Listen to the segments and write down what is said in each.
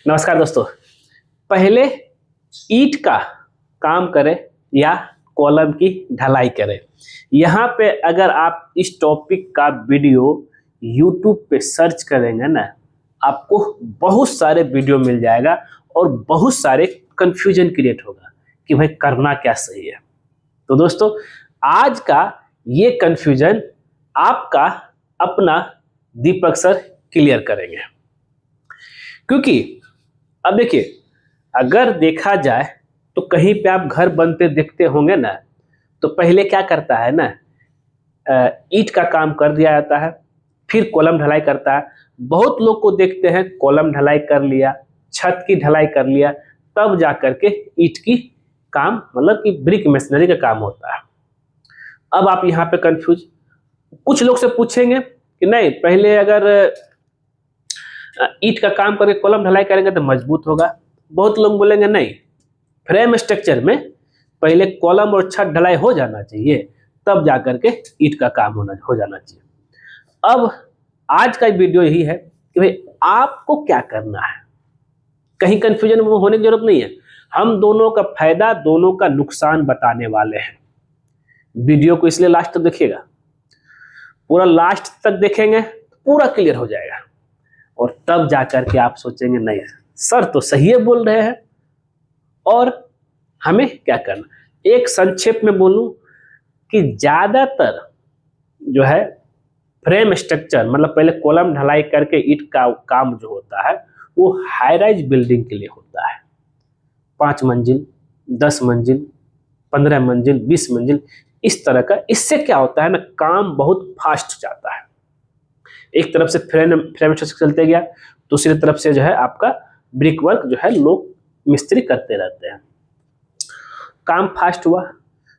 नमस्कार दोस्तों। पहले ईंट का काम करें या कॉलम की ढलाई करें। यहाँ पे अगर आप इस टॉपिक का वीडियो YouTube पे सर्च करेंगे ना, आपको बहुत सारे वीडियो मिल जाएगा और बहुत सारे कंफ्यूजन क्रिएट होगा कि भाई करना क्या सही है। तो दोस्तों, आज का ये कंफ्यूजन आपका अपना दीपक सर क्लियर करेंगे। क्योंकि अब देखिए, अगर देखा जाए तो कहीं पे आप घर बनते देखते होंगे ना, तो पहले क्या करता है ना, ईंट का काम कर दिया जाता है, फिर कॉलम ढलाई करता है। बहुत लोग को देखते हैं कॉलम ढलाई कर लिया, छत की ढलाई कर लिया, तब जा करके ईंट की काम मतलब कि ब्रिक मशीनरी का काम होता है। अब आप यहाँ पे कंफ्यूज, कुछ लोग से पूछेंगे कि नहीं, पहले अगर ईंट का काम करके कॉलम ढलाई करेंगे तो मजबूत होगा। बहुत लोग बोलेंगे नहीं, फ्रेम स्ट्रक्चर में पहले कॉलम और छत ढलाई हो जाना चाहिए, तब जाकर के ईंट का काम हो जाना चाहिए। अब आज का वीडियो यही है कि भाई आपको क्या करना है। कहीं कंफ्यूजन होने की जरूरत नहीं है। हम दोनों का फायदा, दोनों का नुकसान बताने वाले हैं। वीडियो को इसलिए लास्ट तक देखिएगा, पूरा लास्ट तक देखेंगे पूरा क्लियर हो जाएगा, और तब जाकर के आप सोचेंगे नहीं सर तो सही है बोल रहे हैं, और हमें क्या करना। एक संक्षेप में बोलूं कि ज्यादातर जो है फ्रेम स्ट्रक्चर, मतलब पहले कॉलम ढलाई करके ईंट का काम जो होता है वो हाई राइज बिल्डिंग के लिए होता है। 5 मंजिल, 10 मंजिल, 15 मंजिल, 20 मंजिल, इस तरह का। इससे क्या होता है ना, काम बहुत फास्ट जाता है। एक तरफ से फ्रेम स्ट्रक्चर चलते गया, दूसरी तरफ से जो है आपका ब्रिक वर्क जो है लोग मिस्त्री करते रहते हैं, काम फास्ट हुआ।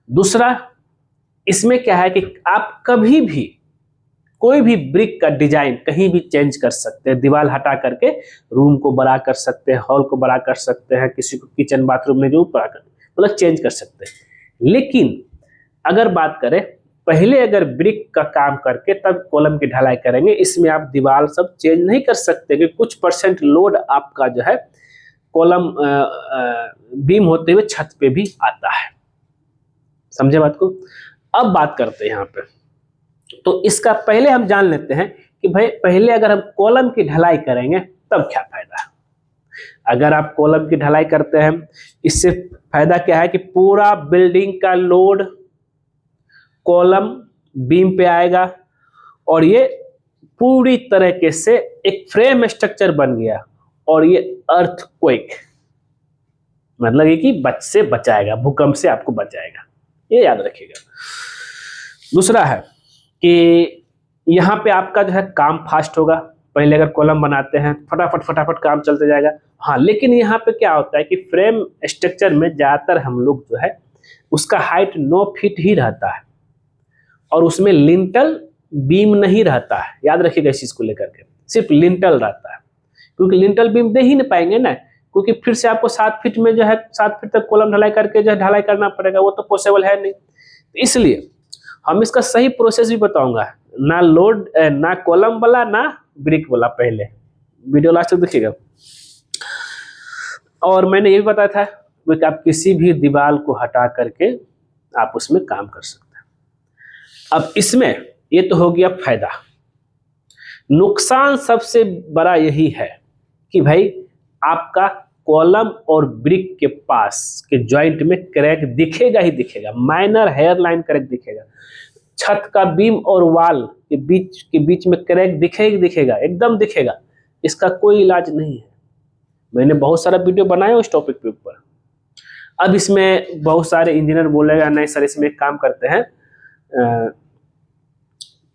दूसरा, इसमें क्या है कि आप कभी भी कोई भी ब्रिक का डिजाइन कहीं भी चेंज कर सकते हैं। दीवार हटा करके रूम को बड़ा कर सकते हैं, हॉल को बड़ा कर सकते हैं, किसी को किचन बाथरूम में जो बड़ा कर, मतलब चेंज कर सकते हैं। लेकिन अगर बात करें पहले अगर ब्रिक का काम करके तब कॉलम की ढलाई करेंगे, इसमें आप दीवार सब चेंज नहीं कर सकते कि कुछ परसेंट लोड आपका जो है कॉलम बीम होते हुए छत पे भी आता है। समझे बात को। अब बात करते हैं यहाँ पे, तो इसका पहले हम जान लेते हैं कि भाई पहले अगर हम कॉलम की ढलाई करेंगे तब क्या फायदा है। अगर आप कॉलम की ढलाई करते हैं, इससे फायदा क्या है कि पूरा बिल्डिंग का लोड कॉलम बीम पे आएगा, और ये पूरी तरीके से एक फ्रेम स्ट्रक्चर बन गया, और ये अर्थक्वेक मतलब ये कि से बचाएगा, भूकंप से आपको बचाएगा, ये याद रखिएगा। दूसरा है कि यहाँ पे आपका जो है काम फास्ट होगा। पहले अगर कॉलम बनाते हैं फटाफट फटाफट काम चलते जाएगा। हाँ, लेकिन यहाँ पे क्या होता है कि फ्रेम स्ट्रक्चर में ज्यादातर हम लोग जो है उसका हाइट 9 फीट ही रहता है, और उसमें लिंटल बीम नहीं रहता है। याद रखिएगा इस चीज को लेकर के, सिर्फ लिंटल रहता है, क्योंकि लिंटल बीम दे ही नहीं पाएंगे ना, क्योंकि फिर से आपको 7 फीट में जो है 7 फीट तक कॉलम ढलाई करके जो है ढलाई करना पड़ेगा, वो तो पॉसिबल है नहीं। तो इसलिए हम इसका सही प्रोसेस भी बताऊंगा, ना लोड ना कॉलम वाला ना ब्रिक वाला। पहले वीडियो लास्ट तक देखिएगा। और मैंने ये भी बताया था कि आप किसी भी दीवार को हटा करके आप उसमें काम कर सकते हैं। अब इसमें ये तो हो गया फायदा। नुकसान सबसे बड़ा यही है कि भाई आपका कॉलम और ब्रिक के पास के जॉइंट में क्रैक दिखेगा ही दिखेगा, माइनर हेयरलाइन क्रैक दिखेगा। छत का बीम और वॉल के बीच में क्रैक दिखेगा, एकदम दिखेगा। इसका कोई इलाज नहीं है। मैंने बहुत सारा वीडियो बनाया उस टॉपिक के ऊपर। अब इसमें बहुत सारे इंजीनियर बोलेगा नहीं सर, इसमें एक काम करते हैं,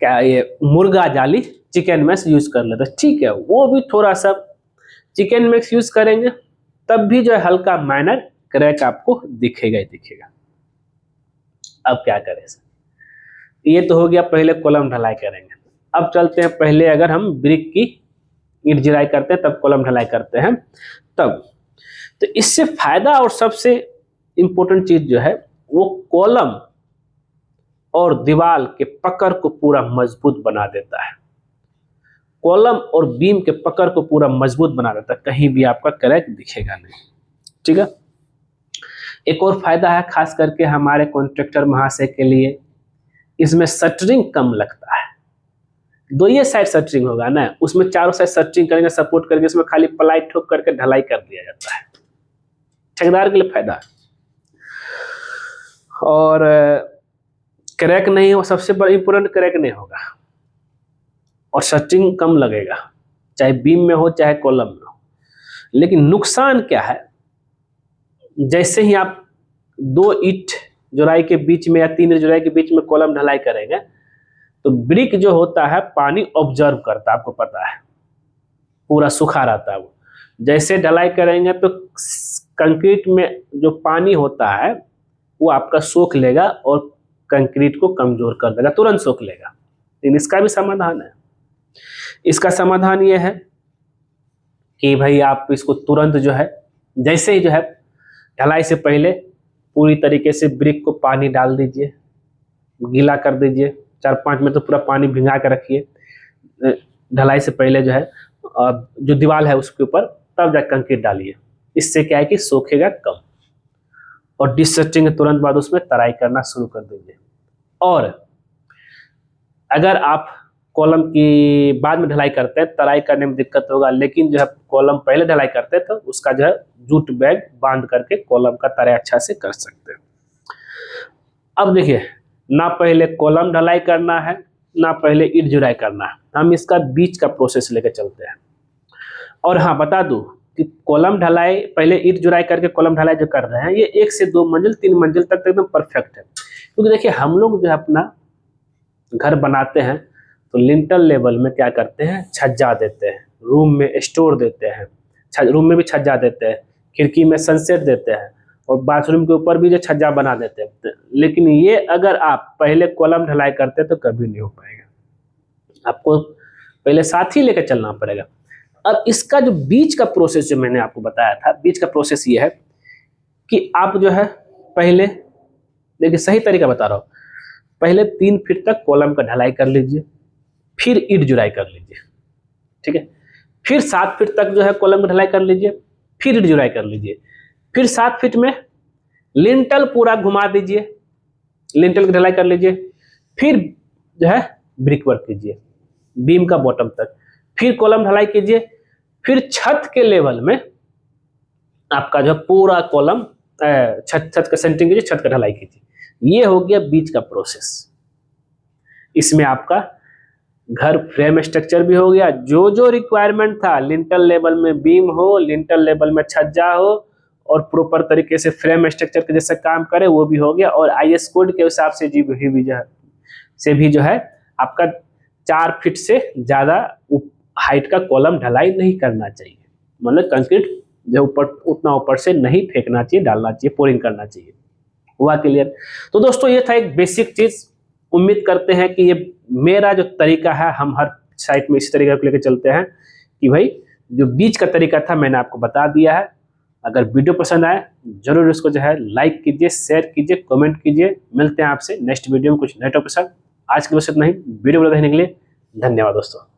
क्या ये मुर्गा जाली चिकन मैश यूज कर लेते। ठीक है, वो भी थोड़ा सा चिकन मैश यूज करेंगे तब भी जो है हल्का माइनर क्रैक आपको दिखेगा ही दिखेगा। अब क्या करें सर, ये तो हो गया पहले कॉलम ढलाई करेंगे। अब चलते हैं पहले अगर हम ब्रिक की ईंट ढलाई करते हैं तब कॉलम ढलाई करते हैं तब। तो इससे फायदा और सबसे इंपॉर्टेंट चीज जो है वो कॉलम और दीवार के पकड़ को पूरा मजबूत बना देता है। कॉलम और बीम के पकड़ को पूरा मजबूत बना देता है, कहीं भी आपका क्रैक दिखेगा नहीं। ठीक है। एक और फायदा है खास करके हमारे कॉन्ट्रैक्टर महाशय के लिए, इसमें शटरिंग कम लगता है। दो ये साइड शटरिंग होगा ना, उसमें चारों साइड शटरिंग करेंगे, सपोर्ट करके, इसमें खाली प्लाई ठोक करके ढलाई कर दिया जाता है। ठेकेदार के लिए फायदा है। और क्रैक नहीं हो, सबसे बड़ा इंपोर्टेंट, क्रैक नहीं होगा और शटरिंग कम लगेगा, चाहे बीम में हो चाहे कॉलम में हो। लेकिन नुकसान क्या है, जैसे ही आप 2 ईंट जोड़ाई के बीच में या 3 ईंट जोड़ाई के बीच में कॉलम ढलाई करेंगे तो ब्रिक जो होता है पानी ऑब्जर्व करता है, आपको पता है, पूरा सूखा रहता है वो। जैसे ढलाई करेंगे तो कंक्रीट में जो पानी होता है वो आपका सोख लेगा और कंक्रीट को कमजोर कर देगा, तुरंत सोख लेगा। लेकिन इसका भी समाधान है। इसका समाधान ये है कि भाई आप इसको तुरंत जो है, जैसे ही जो है ढलाई से पहले पूरी तरीके से ब्रिक को पानी डाल दीजिए, गीला कर दीजिए, 4-5 मिनट तो पूरा पानी भिंगा के रखिए ढलाई से पहले जो है, जो दीवार है उसके ऊपर, तब जाकर कंक्रीट डालिए। इससे क्या है कि सोखेगा कम। और डिसशटरिंग के तुरंत बाद उसमें तराई करना शुरू कर दीजिए। और अगर आप कॉलम की बाद में ढलाई करते हैं, तराई करने में दिक्कत होगा, लेकिन जो है कॉलम पहले ढलाई करते हैं तो उसका जो है जूट बैग बांध करके कॉलम का तराई अच्छा से कर सकते हैं। अब देखिए, ना पहले कॉलम ढलाई करना है ना पहले ईंट जुड़ाई करना है, हम इसका बीच का प्रोसेस लेकर चलते हैं। और हाँ, बता दूं कि कॉलम ढलाई पहले ईंट जुड़ाई करके कॉलम ढलाई जो कर रहे हैं, ये 1 से 2 मंजिल 3 मंजिल तक एकदम परफेक्ट है। क्योंकि देखिए, हम लोग जो है अपना घर बनाते हैं तो लिंटल लेवल में क्या करते हैं, छज्जा देते हैं, रूम में स्टोर देते हैं, रूम में भी छज्जा देते हैं, खिड़की में सनसेट देते हैं, और बाथरूम के ऊपर भी जो छज्जा बना देते हैं। लेकिन ये अगर आप पहले कॉलम ढलाई करते हैं तो कभी नहीं हो पाएगा, आपको पहले साथ ही लेकर चलना पड़ेगा। अब इसका जो बीच का प्रोसेस जो मैंने आपको बताया था, बीच का प्रोसेस ये है कि आप जो है पहले, देखिए सही तरीका बता रहा हूँ, पहले 3 फीट तक कॉलम का ढलाई कर लीजिए, फिर ईंट जुड़ाई कर लीजिए। ठीक है। फिर 7 फीट तक जो है कॉलम की ढलाई कर लीजिए, फिर ईंट जुड़ाई कर लीजिए। फिर 7 फीट में लिंटल पूरा घुमा दीजिए, लिंटल की ढलाई कर लीजिए। फिर जो है ब्रिक वर्क कीजिए बीम का बॉटम तक, फिर कॉलम ढलाई कीजिए, फिर छत के लेवल में आपका जो पूरा कॉलम छत का सेंटरिंग कीजिए, छत का ढलाई कीजिए। ये हो गया बीच का प्रोसेस। इसमें आपका घर फ्रेम स्ट्रक्चर भी हो गया, जो जो रिक्वायरमेंट था, लिंटल लेवल में बीम हो, लिंटल लेवल में छज्जा हो, और प्रॉपर तरीके से फ्रेम स्ट्रक्चर के जैसे काम करे वो भी हो गया। और IS कोड के हिसाब से भी जो है आपका 4 फीट से ज्यादा हाइट का कॉलम ढलाई नहीं करना चाहिए, मतलब कंक्रीट जो ऊपर उतना ऊपर से नहीं फेंकना चाहिए, डालना चाहिए, पोरिंग करना चाहिए। हुआ क्लियर? तो दोस्तों, ये था एक बेसिक चीज। उम्मीद करते हैं कि ये मेरा जो तरीका है, हम हर साइट में इसी तरीके को लेकर चलते हैं कि भाई जो बीच का तरीका था मैंने आपको बता दिया है। अगर वीडियो पसंद आए जरूर इसको जो है लाइक कीजिए, शेयर कीजिए, कमेंट कीजिए। मिलते हैं आपसे नेक्स्ट वीडियो में कुछ नए टॉपिक के साथ। आज की बस इतना ही। वीडियो देखने के लिए धन्यवाद दोस्तों।